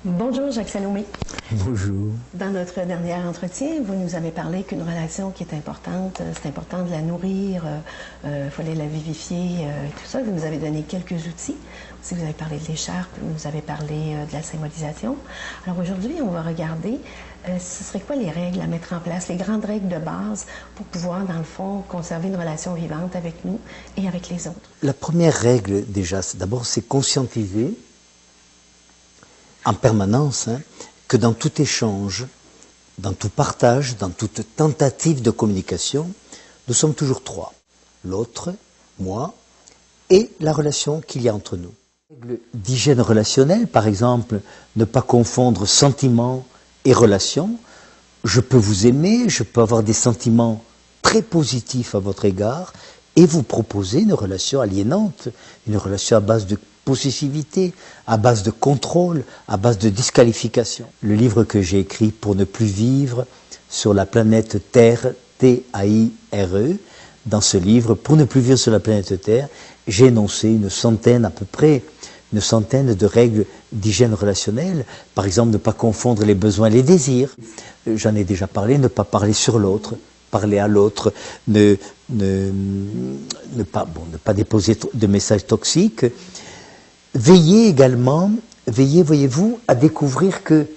Bonjour Jacques Salomé. Bonjour. Dans notre dernier entretien, vous nous avez parlé qu'une relation qui est importante, c'est important de la nourrir, il fallait la vivifier, tout ça. Vous nous avez donné quelques outils. Aussi, vous avez parlé de l'écharpe, vous nous avez parlé de la symbolisation. Alors aujourd'hui, on va regarder, ce serait quoi les règles à mettre en place, les grandes règles de base pour pouvoir, dans le fond, conserver une relation vivante avec nous et avec les autres. La première règle, déjà, d'abord, c'est conscientiser en permanence que dans tout échange, dans tout partage, dans toute tentative de communication, nous sommes toujours trois. L'autre, moi, et la relation qu'il y a entre nous. Règle d'hygiène relationnelle, par exemple, ne pas confondre sentiment et relation. Je peux vous aimer, je peux avoir des sentiments très positifs à votre égard et vous proposer une relation aliénante, une relation à base de possessivité, à base de contrôle, à base de disqualification. Le livre que j'ai écrit pour ne plus vivre sur la planète Terre, T-A-I-R-E, dans ce livre, pour ne plus vivre sur la planète Terre, j'ai énoncé une centaine à peu près, une centaine de règles d'hygiène relationnelle. Par exemple, ne pas confondre les besoins et les désirs. J'en ai déjà parlé, ne pas parler sur l'autre, parler à l'autre, ne pas déposer de messages toxiques. Veillez également, voyez-vous, à découvrir que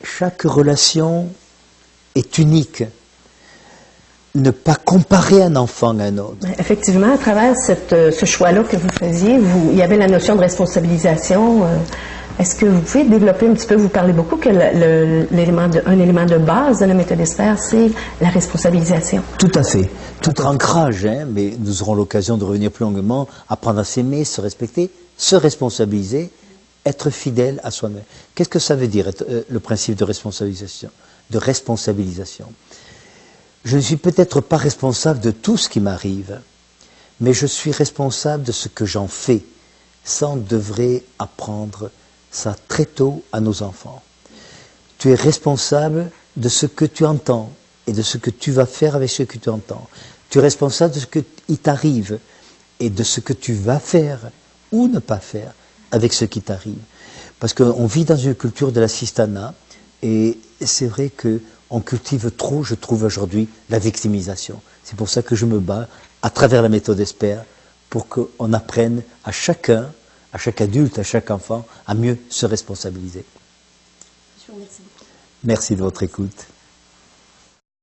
chaque relation est unique. Ne pas comparer un enfant à un autre. Effectivement, à travers ce choix-là que vous faisiez, il y avait la notion de responsabilisation. Est-ce que vous pouvez développer un petit peu, vous parlez beaucoup que un élément de base de la méthode Esper, c'est la responsabilisation. Tout à fait. Tout ancrage, mais nous aurons l'occasion de revenir plus longuement, apprendre à s'aimer, se respecter, se responsabiliser, être fidèle à soi-même. Qu'est-ce que ça veut dire, le principe de responsabilisation? Je ne suis peut-être pas responsable de tout ce qui m'arrive, mais je suis responsable de ce que j'en fais. Ça, on devrait apprendre ça très tôt à nos enfants. Tu es responsable de ce que tu entends et de ce que tu vas faire avec ce que tu entends. Tu es responsable de ce qui t'arrive et de ce que tu vas faire ou ne pas faire avec ce qui t'arrive. Parce qu'on vit dans une culture de l'assistanat et c'est vrai qu'on cultive trop, je trouve aujourd'hui, la victimisation. C'est pour ça que je me bats à travers la méthode Esper pour qu'on apprenne à chacun, à chaque adulte, à chaque enfant, à mieux se responsabiliser. Merci beaucoup. Merci de votre écoute.